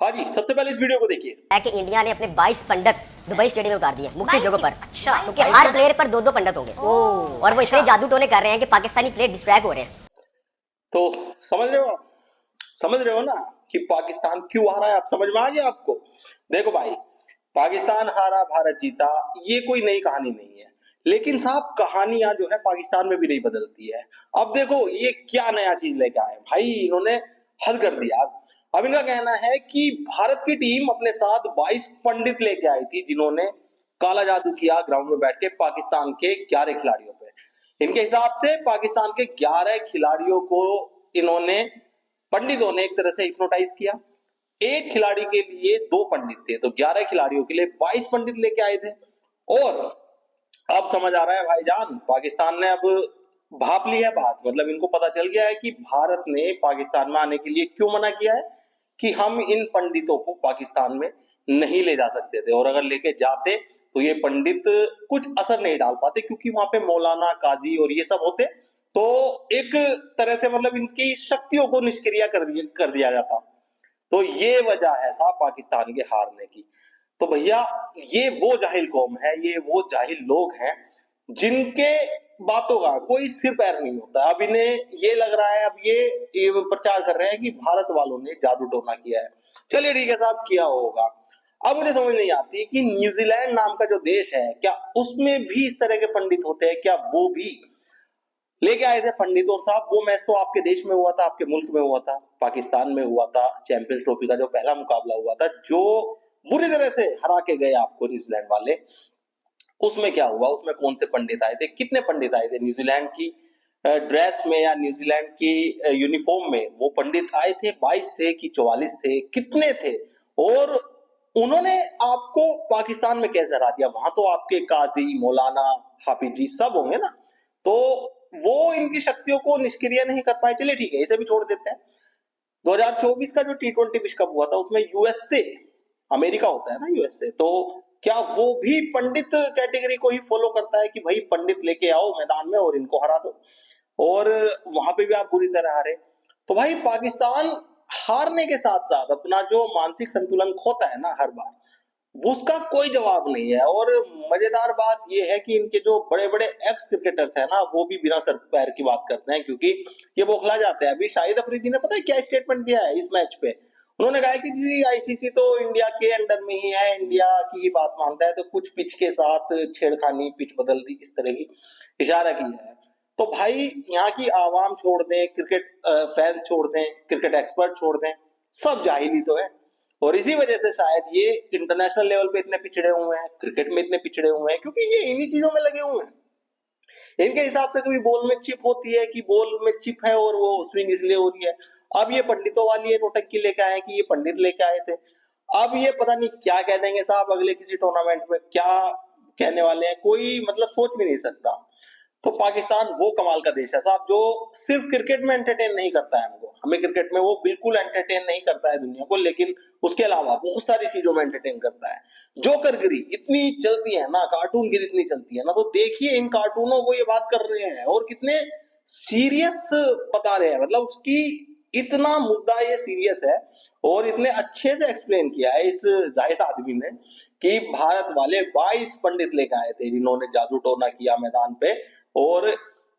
हाँ जी, सबसे पहले इस वीडियो को देखिए। है कि इंडिया ने अपने 22 पंडित दुबई स्टेडियम में उतार दिए मुख्य 22 जगहों पर। अच्छा क्योंकि हर प्लेयर पर दो दो पंडित होंगे और वो इतने जादू टोने कर रहे हैं कि पाकिस्तानी प्लेयर डिस्ट्रैक्ट हो रहे हैं। तो समझ रहे हो आप? समझ रहे हो ना कि पाकिस्तान क्यों हारा है? आप समझ में आ गया आपको? देखो भाई, पाकिस्तान हारा भारत जीता, ये कोई नई कहानी नहीं है। लेकिन साहब, कहानियां जो है पाकिस्तान में भी नहीं बदलती है। अब देखो ये क्या नया चीज लेके आए भाई, इन्होंने हद कर दिया। अब इनका कहना है कि भारत की टीम अपने साथ 22 पंडित लेके आई थी, जिन्होंने काला जादू किया ग्राउंड में बैठ के पाकिस्तान के 11 खिलाड़ियों पे। इनके हिसाब से पाकिस्तान के 11 खिलाड़ियों को इन्होंने, पंडितों ने एक तरह से हिप्नोटाइज किया। एक खिलाड़ी के लिए दो पंडित थे, तो 11 खिलाड़ियों के लिए 22 पंडित लेके आए थे। और अब समझ आ रहा है भाईजान, पाकिस्तान ने अब भाप ली है बात। मतलब इनको पता चल गया है कि भारत ने पाकिस्तान में आने के लिए क्यों मना किया है, कि हम इन पंडितों को पाकिस्तान में नहीं ले जा सकते थे, और अगर लेके जाते तो ये पंडित कुछ असर नहीं डाल पाते, क्योंकि वहां पे मौलाना, काजी और ये सब होते, तो एक तरह से मतलब इनकी शक्तियों को निष्क्रिय कर दिया जाता। तो ये वजह है साहब पाकिस्तान के हारने की। तो भैया, ये वो जाहिल कौम है, ये वो जाहिल लोग हैं जिनके बातों का कोई सिर पैर नहीं होता। अब इन्हें ये लग रहा है, अब ये प्रचार कर रहे हैं कि भारत वालों ने जादू टोना किया है। चलिए ठीक है साहब, किया होगा। अब मुझे समझ नहीं आती कि न्यूजीलैंड नाम का जो देश है, क्या उसमें भी इस तरह के पंडित होते हैं? क्या वो भी लेके आए थे पंडित? और साहब, वो मैच तो आपके देश में हुआ था, आपके मुल्क में हुआ था, पाकिस्तान में हुआ था। चैंपियंस ट्रॉफी का जो पहला मुकाबला हुआ था, जो बुरी तरह से हरा के गए आपको न्यूजीलैंड वाले, उसमें क्या हुआ? उसमें कौन से पंडित आए थे? कितने पंडित आए थे? न्यूजीलैंड की ड्रेस में या न्यूजीलैंड की यूनिफॉर्म में वो पंडित आए थे? 22 थे कि 44 थे? कितने थे? और उन्होंने आपको पाकिस्तान में कैसे हरा दिया? वहां तो आपके काजी, मौलाना, हाफिज जी सब होंगे ना। तो वो इनकी शक्तियों को निष्क्रिय नहीं कर पाए। चलिए ठीक है, इसे भी छोड़ देते हैं। 2024 का जो T20 विश्व कप हुआ था, उसमें यूएसए, अमेरिका होता है ना यूएसए, तो क्या वो भी पंडित कैटेगरी को ही फॉलो करता है कि भाई पंडित लेके आओ मैदान में और इनको हरा दो? और वहां पे भी आप बुरी तरह हारे। तो भाई, पाकिस्तान हारने के साथ साथ अपना जो मानसिक संतुलन खोता है ना हर बार, उसका कोई जवाब नहीं है। और मजेदार बात यह है कि इनके जो बड़े बड़े एक्स क्रिकेटर्स हैं ना, वो भी बिना सर पैर की बात करते हैं, क्योंकि ये बौखला जाते हैं। अभी शाहिद अफरीदी ने पता है क्या स्टेटमेंट दिया है इस मैच पे? उन्होंने कहा है कि जी आईसीसी तो इंडिया के अंडर में ही है, इंडिया की ही बात मानता है, तो कुछ पिच के साथ छेड़खानी, पिच बदल दी, इस तरह की इशारा किया है। तो भाई, यहाँ की आवाम छोड़ दें, क्रिकेट फैन छोड़ दें, क्रिकेट एक्सपर्ट छोड़ दें, सब जाहिल ही तो है। और इसी वजह से शायद ये इंटरनेशनल लेवल पे इतने पिछड़े हुए हैं, क्रिकेट में इतने पिछड़े हुए हैं, क्योंकि ये इन्हीं चीजों में लगे हुए हैं। इनके हिसाब से कभी बॉल में चिप होती है कि बॉल में चिप है और वो स्विंग इसलिए हो रही है। अब ये पंडितों वाली ये नोटंकी लेके आए कि ये पंडित लेके आए थे। अब ये पता नहीं क्या कह देंगे साहब अगले किसी टूर्नामेंट में, क्या कहने वाले हैं, कोई मतलब सोच भी नहीं सकता। तो पाकिस्तान वो कमाल का देश है साहब, जो सिर्फ क्रिकेट में एंटरटेन नहीं करता है हमको, हमें क्रिकेट में वो बिल्कुल एंटरटेन नहीं करता है दुनिया को, लेकिन उसके अलावा बहुत सारी चीजों में एंटरटेन करता है। जोकरगिरी इतनी चलती है ना, कार्टूनगिरी इतनी चलती है ना, तो देखिए इन कार्टूनों को ये बात कर रहे हैं और कितने सीरियस बता रहे हैं। मतलब उसकी इतना मुद्दा ये सीरियस है, और इतने अच्छे से एक्सप्लेन किया है इस जाहिर आदमी ने कि भारत वाले 22 पंडित लेकर आए थे, जिन्होंने जादू टोना किया मैदान पे, और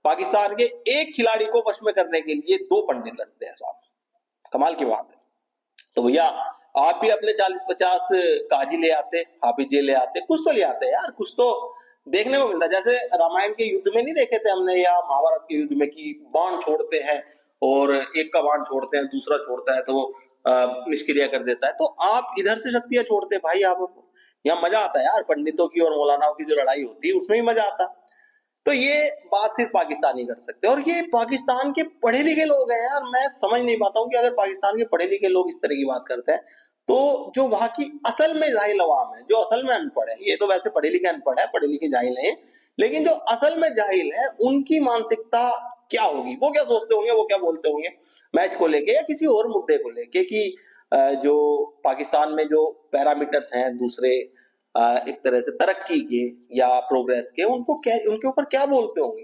पाकिस्तान के एक खिलाड़ी को वश में करने के लिए दो पंडित लगते हैं साहब। कमाल की बात है। तो भैया, आप भी अपने 40-50 काजी ले आते, हाफिजे ले आते, कुछ तो ले आते यार, कुछ तो देखने को मिलता। जैसे रामायण के युद्ध में नहीं देखे थे हमने, या महाभारत के युद्ध में, कि बाण छोड़ते हैं और एक का बाण छोड़ते हैं, दूसरा छोड़ता है तो वो निष्क्रिय कर देता है। तो आप इधर से शक्तियां छोड़ते भाई, आप यहाँ मजा आता है यार। पंडितों की और मौलानाओं की जो लड़ाई होती है उसमें भी मजा आता। तो ये बात सिर्फ पाकिस्तान ही कर सकते हैं, और ये पाकिस्तान के पढ़े लिखे लोग हैं यार। मैं समझ नहीं पाता हूँ कि अगर पाकिस्तान के पढ़े लिखे लोग इस तरह की बात करते हैं, तो जो वहां की असल में जाहिल अवाम है, जो असल में अनपढ़ है, ये तो वैसे पढ़े लिखे अनपढ़ है, पढ़े लिखे जाहिल है, लेकिन जो असल में जाहिल है, उनकी मानसिकता क्या होगी? वो क्या सोचते होंगे, वो क्या बोलते होंगे मैच को लेके या किसी और मुद्दे को लेके, कि जो पाकिस्तान में जो पैरामीटर्स हैं दूसरे, एक तरह से तरक्की के या प्रोग्रेस के, उनको क्या, उनके ऊपर क्या बोलते होंगे?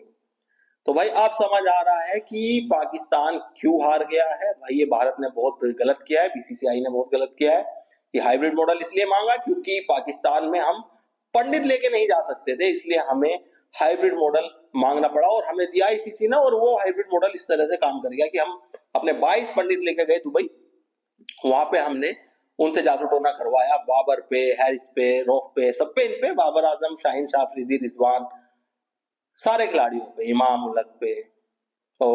तो भाई आप समझ आ रहा है कि पाकिस्तान क्यों हार गया है। भाई ये भारत ने बहुत गलत किया है, बीसीसीआई ने बहुत गलत किया है। ये हाइब्रिड मॉडल इसलिए मांगा क्योंकि पाकिस्तान में हम पंडित लेके नहीं जा सकते थे, इसलिए हमें हाइब्रिड मॉडल मांगना पड़ा और हमें दिया आईसीसी ने। और वो हाइब्रिड मॉडल इस तरह से काम करेगा कि हम अपने 22 पंडित लेके गए दुबई, वहां पे हमने उनसे जादू टोना करवाया, बाबर पे, हैरिस पे, रॉफ पे, सब पे, इन पे, बाबर आजम, शाहिन शाह अफरीदी, रिजवान, सारे खिलाड़ियों पे, इमाम उलग पे। तो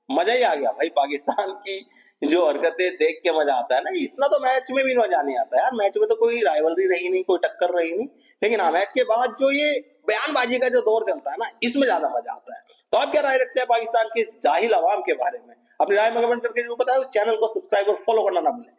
मजा ही आ गया भाई। पाकिस्तान की जो हरकतें देख के मजा आता है ना, इतना तो मैच में भी मजा नहीं आता यार। मैच में तो कोई राइवलरी रही नहीं, कोई टक्कर रही नहीं, लेकिन हाँ मैच के बाद जो ये बयानबाजी का जो दौर चलता है ना, इसमें ज्यादा मजा आता है। तो आप क्या राय रखते हैं पाकिस्तान की इस जाहिल अवाम के बारे में? अपनी राय में कमेंट करके जरूर बताएं। उस चैनल को सब्सक्राइब और फॉलो करना ना भूलें।